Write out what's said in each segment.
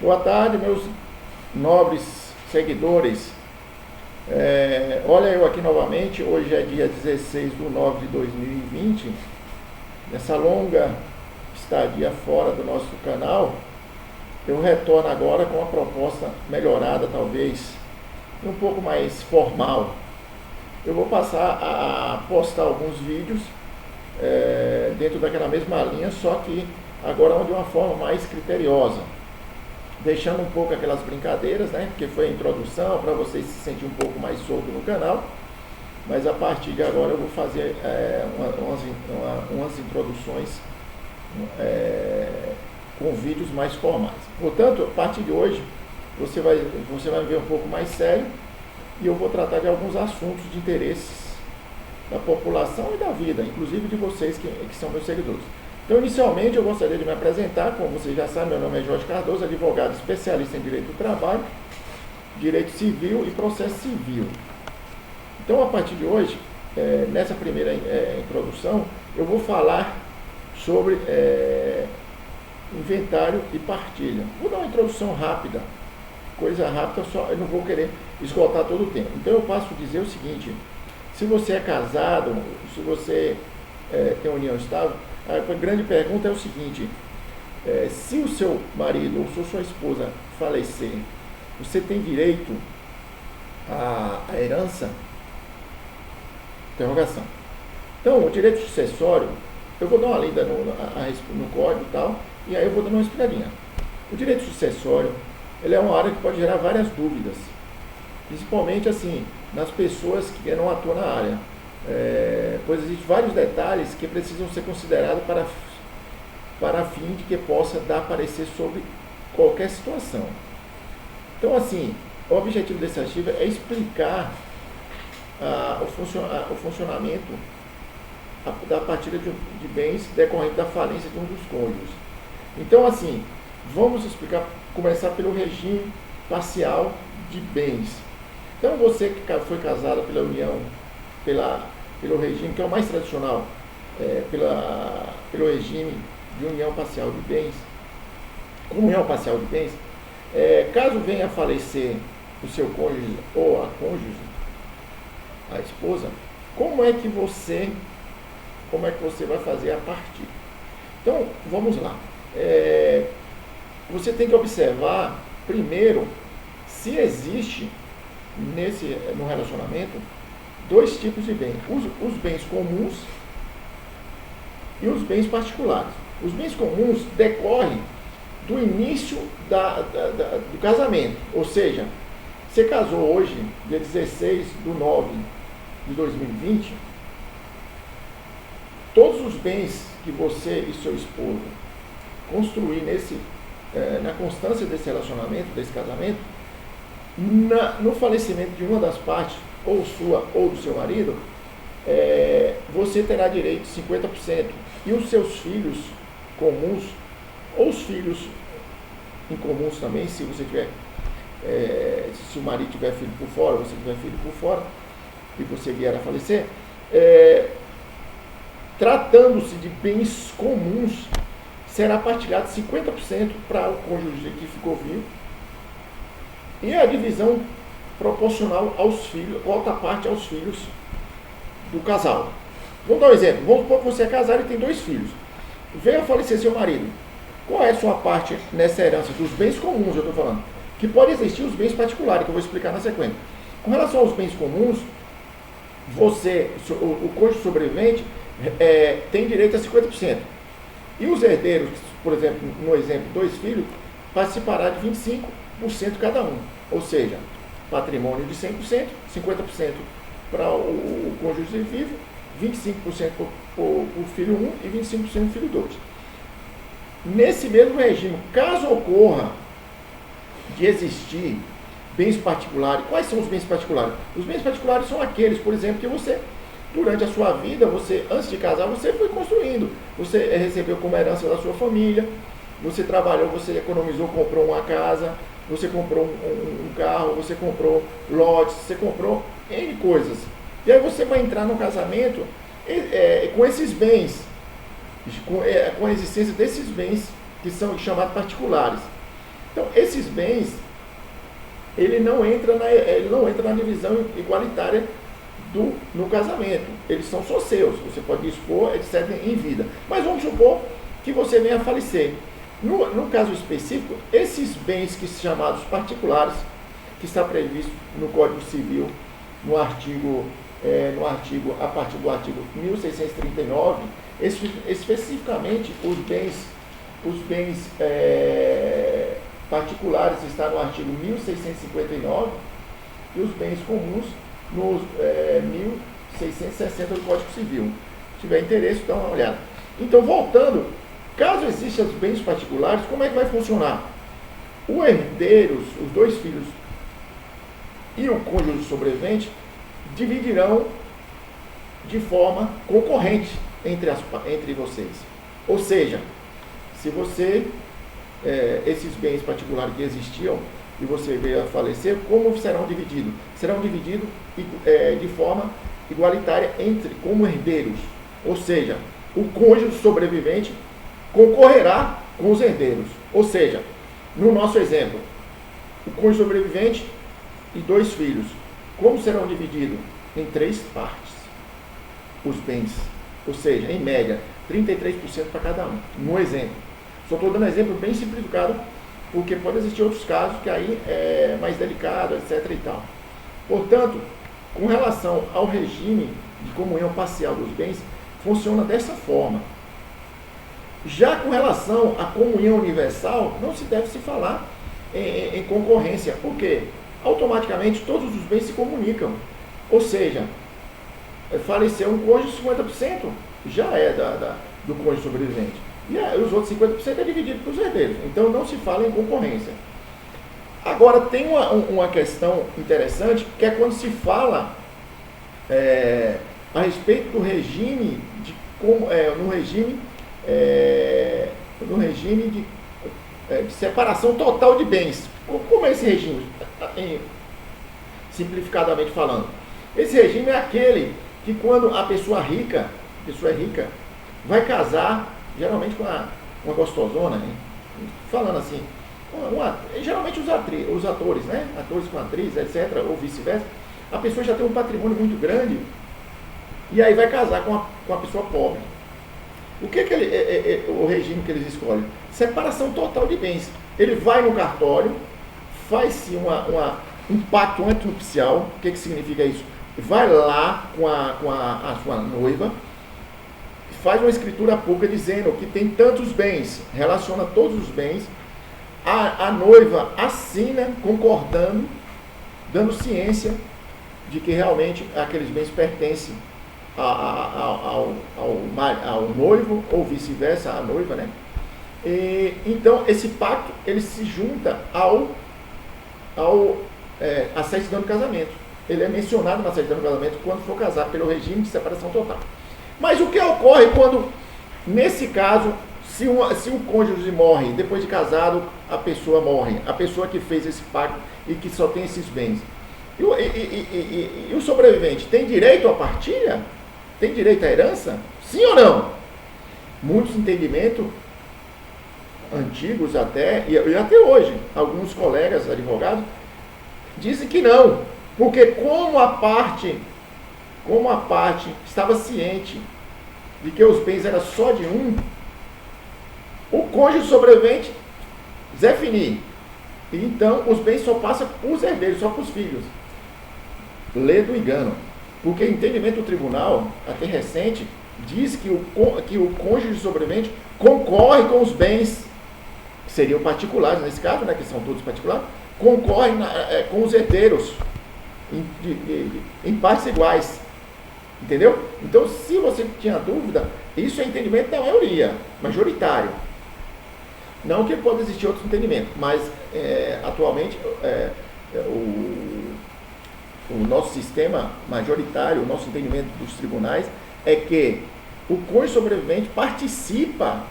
Boa tarde, meus nobres seguidores. Olha eu aqui novamente. Hoje é dia 16 de 9 de 2020. Nessa longa estadia fora do nosso canal, eu retorno agora com uma proposta melhorada, talvez um pouco mais formal. Eu vou passar a postar alguns vídeos dentro daquela mesma linha, só que agora de uma forma mais criteriosa, deixando um pouco aquelas brincadeiras, né? Porque foi a introdução para vocês se sentirem um pouco mais solto no canal. Mas a partir de agora eu vou fazer umas introduções com vídeos mais formais. Portanto, a partir de hoje você vai me ver um pouco mais sério, e eu vou tratar de alguns assuntos de interesses da população e da vida, inclusive de vocês que são meus seguidores. Então, inicialmente, eu gostaria de me apresentar. Como vocês já sabem, meu nome é Jorge Cardoso, advogado especialista em Direito do Trabalho, Direito Civil e Processo Civil. Então, a partir de hoje, nessa primeira introdução, eu vou falar sobre inventário e partilha. Vou dar uma introdução rápida, coisa rápida, eu não vou querer esgotar todo o tempo. Então, eu passo a dizer o seguinte: se você é casado, se você tem união estável, a grande pergunta é o seguinte: se o seu marido ou sua esposa falecer, você tem direito à herança? Interrogação. Então, o direito sucessório, eu vou dar uma lida no código e tal, e aí eu vou dar uma explicadinha. O direito sucessório, ele é uma área que pode gerar várias dúvidas, principalmente assim, nas pessoas que não atuam na área, pois existem vários detalhes que precisam ser considerados para fim de que possa dar parecer sobre qualquer situação. Então, assim, o objetivo desse artigo é explicar o funcionamento da partilha de bens decorrente da falência de um dos cônjuges. Então, assim, vamos começar pelo regime parcial de bens. Então, você que foi casado pela união, pelo regime que é o mais tradicional, pelo regime de união parcial de bens, comunhão parcial de bens, caso venha a falecer o seu cônjuge ou a cônjuge, a esposa, como é que você vai fazer a partir? Então, vamos lá. Você tem que observar, primeiro, se existe no relacionamento dois tipos de bens: os bens comuns e os bens particulares. Os bens comuns decorrem do início do casamento, ou seja, você casou hoje, dia 16 de 9 de 2020, todos os bens que você e seu esposo construir na constância desse relacionamento, desse casamento, no falecimento de uma das partes, ou sua ou do seu marido, você terá direito de 50%. E os seus filhos comuns, ou os filhos incomuns também, se você tiver, se o marido tiver filho por fora, você tiver filho por fora, e você vier a falecer, tratando-se de bens comuns, será partilhado 50% para o cônjuge que ficou vivo, e a divisão proporcional aos filhos, outra parte aos filhos do casal. Vamos dar um exemplo. Vamos supor que você é casado e tem 2 filhos. Veio a falecer seu marido. Qual é a sua parte nessa herança dos bens comuns, eu estou falando? Que pode existir os bens particulares, que eu vou explicar na sequência. Com relação aos bens comuns, o cônjuge sobrevivente tem direito a 50%. E os herdeiros, por exemplo, no exemplo, 2 filhos, participará de 25% cada um. Ou seja, patrimônio de 100%, 50% para o cônjuge vivo, 25% para o filho 1 e 25% para o filho 2. Nesse mesmo regime, caso ocorra de existir bens particulares, quais são os bens particulares? Os bens particulares são aqueles, por exemplo, que você, durante a sua vida, antes de casar, você foi construindo. Você recebeu como herança da sua família, você trabalhou, você economizou, comprou uma casa, você comprou um carro, você comprou lotes, você comprou N coisas. E aí você vai entrar no casamento com esses bens, com a existência desses bens que são chamados particulares. Então, esses bens, ele não entra na divisão igualitária no casamento. Eles são só seus, você pode dispor, etc., em vida. Mas vamos supor que você venha a falecer. No caso específico, esses bens que são chamados particulares, que está previsto no Código Civil, a partir do artigo 1639, especificamente os bens particulares está no artigo 1659 e os bens comuns no 1660 do Código Civil. Se tiver interesse, dá uma olhada. Então, voltando, caso existam os bens particulares, como é que vai funcionar? Os herdeiros, os dois filhos e o cônjuge sobrevivente dividirão de forma concorrente entre vocês. Ou seja, se você, esses bens particulares que existiam e você veio a falecer, como serão divididos? Serão divididos de forma igualitária como herdeiros. Ou seja, o cônjuge sobrevivente concorrerá com os herdeiros. Ou seja, no nosso exemplo, o cônjuge sobrevivente e dois filhos, como serão divididos? Em 3 partes os bens. Ou seja, em média, 33% para cada um. No exemplo. Só estou dando exemplo bem simplificado, porque pode existir outros casos que aí é mais delicado, etc. e tal. Portanto, com relação ao regime de comunhão parcial dos bens, funciona dessa forma. Já com relação à comunhão universal, não se deve se falar em concorrência, porque automaticamente todos os bens se comunicam. Ou seja, faleceu um cônjuge, 50% já é do cônjuge sobrevivente. E os outros 50% é dividido para os herdeiros. Então não se fala em concorrência. Agora tem uma questão interessante, que é quando se fala a respeito do regime de separação total de bens. Como é esse regime? Simplificadamente falando, esse regime é aquele que quando a pessoa é rica, vai casar, geralmente com uma gostosona, né? Falando assim, geralmente os atores, né? Atores com atriz, etc., ou vice-versa, a pessoa já tem um patrimônio muito grande, e aí vai casar com uma pessoa pobre. O que o regime que eles escolhem? Separação total de bens. Ele vai no cartório, faz-se um pacto antinupcial. O que significa isso? Vai lá com a sua noiva, faz uma escritura pública dizendo que tem tantos bens, relaciona todos os bens, a noiva assina, concordando, dando ciência de que realmente aqueles bens pertencem ao noivo, ou vice-versa, à noiva, né? Então, esse pacto, ele se junta à certidão de casamento. Ele é mencionado na certidão de casamento quando for casar pelo regime de separação total. Mas o que ocorre quando, nesse caso, se o cônjuge morre, depois de casado, a pessoa morre, a pessoa que fez esse pacto e que só tem esses bens. E o sobrevivente tem direito à partilha? Tem direito à herança? Sim ou não? Muitos entendimentos antigos até, e até hoje, alguns colegas advogados dizem que não, porque como a parte estava ciente de que os bens eram só de um, o cônjuge sobrevivente, Zé Fini, então os bens só passam para os herdeiros, só para os filhos. Lê do engano, porque entendimento do tribunal, até recente, diz que o cônjuge sobrevivente concorre com os bens, que seriam particulares nesse caso, né, que são todos particulares, concorre com os herdeiros em partes iguais. Entendeu? Então, se você tinha dúvida, isso é entendimento da maioria, majoritário. Não que pode existir outros entendimentos, mas atualmente o nosso sistema majoritário, o nosso entendimento dos tribunais é que o cônjuge sobrevivente participa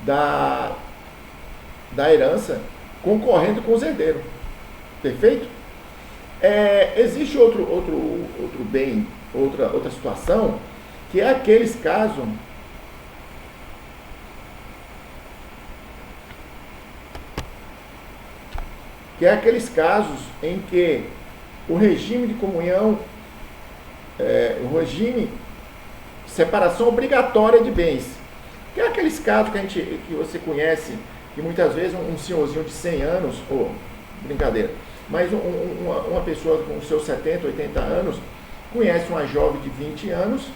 da herança, concorrendo com os herdeiros. Perfeito? Existe outro bem, outra situação, que é aqueles casos que é aqueles casos em que o regime de comunhão, o regime de separação obrigatória de bens, que é aqueles casos que você conhece, que muitas vezes um senhorzinho de 100 anos, brincadeira, mas uma pessoa com seus 70, 80 anos, conhece uma jovem de 20 anos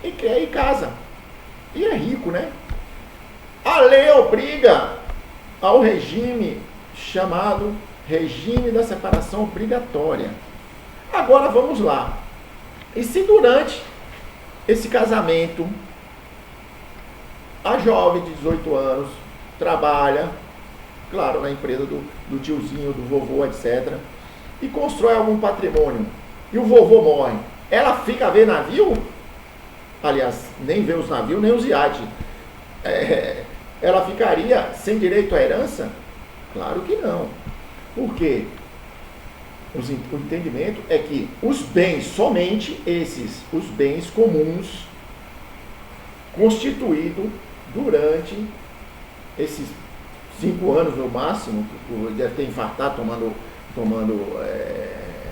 e quer ir casa. E é rico, né? A lei obriga ao regime chamado regime da separação obrigatória. Agora vamos lá. E se durante esse casamento a jovem de 18 anos trabalha, claro, na empresa do tiozinho, do vovô, etc., e constrói algum patrimônio, e o vovô morre, ela fica a ver navio? Aliás, nem vê os navios, nem os iates. Ela ficaria sem direito à herança? Claro que não. Por quê? O entendimento é que os bens, somente os bens comuns, constituídos durante esses 5 anos no máximo, deve ter infartado tomando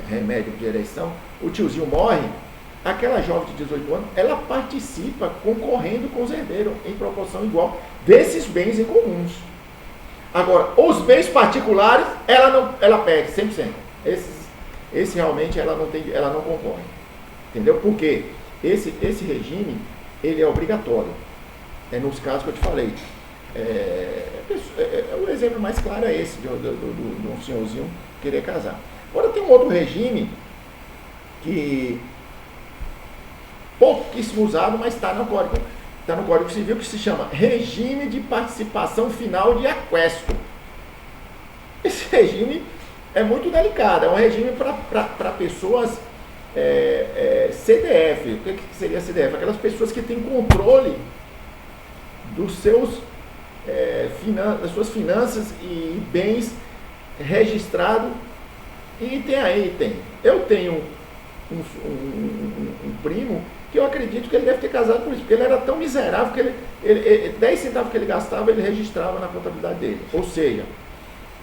remédio de ereção, o tiozinho morre, aquela jovem de 18 anos, ela participa concorrendo com os herdeiros em proporção igual desses bens em comuns. Agora, os bens particulares, ela perde 100%. Esse realmente ela não concorre. Entendeu? Porque esse regime, ele é obrigatório. É nos casos que eu te falei. O exemplo mais claro é esse, de um senhorzinho querer casar. Agora tem um outro regime que pouquíssimo usado, mas está no Código Civil, que se chama regime de participação final de aquesto. Esse regime é muito delicado, é um regime para pessoas CDF. O que seria CDF? Aquelas pessoas que têm controle das suas finanças e bens registrados. E eu tenho um primo que eu acredito que ele deve ter casado por isso, porque ele era tão miserável que ele 10 centavos que ele gastava, ele registrava na contabilidade dele. Ou seja,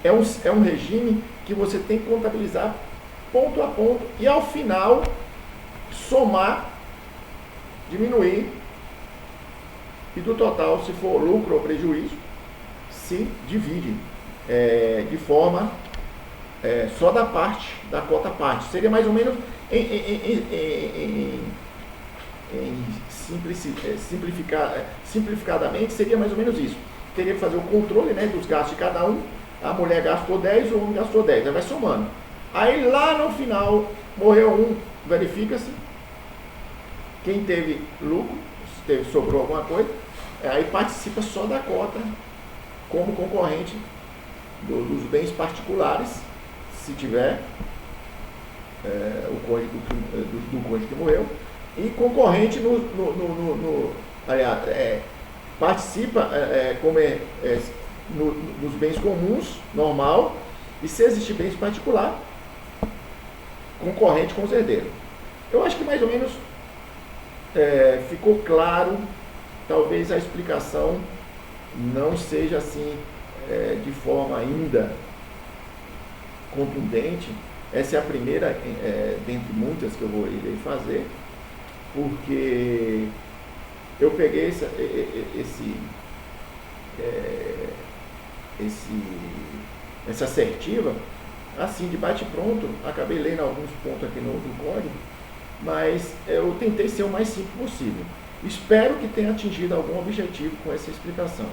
é um regime que você tem que contabilizar ponto a ponto e ao final somar, diminuir, e do total, se for lucro ou prejuízo, se divide de forma só da cota parte. Seria mais ou menos simplificadamente, seria mais ou menos isso. Teria que fazer o controle, né, dos gastos de cada um. A mulher gastou 10, o homem gastou 10, aí vai somando. Aí lá no final, morreu um, verifica-se quem teve lucro, se sobrou alguma coisa, aí participa só da cota como concorrente dos bens particulares, se tiver o cônjuge do cônjuge que morreu, e concorrente participa nos bens comuns, normal, e se existir bens particular, concorrente com os herdeiros. Eu acho que mais ou menos ficou claro. Talvez a explicação não seja assim de forma ainda contundente. Essa é a primeira dentre muitas que eu irei fazer, porque eu peguei essa assertiva assim, de bate-pronto. Acabei lendo alguns pontos aqui no código, mas eu tentei ser o mais simples possível. Espero que tenha atingido algum objetivo com essa explicação.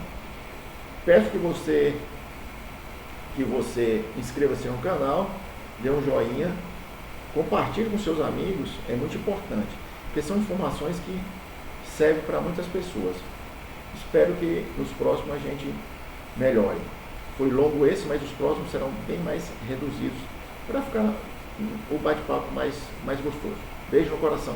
Peço que você inscreva-se no canal, dê um joinha, compartilhe com seus amigos, é muito importante, porque são informações que servem para muitas pessoas. Espero que nos próximos a gente melhore. Foi longo esse, mas os próximos serão bem mais reduzidos, para ficar o bate-papo mais gostoso. Beijo no coração.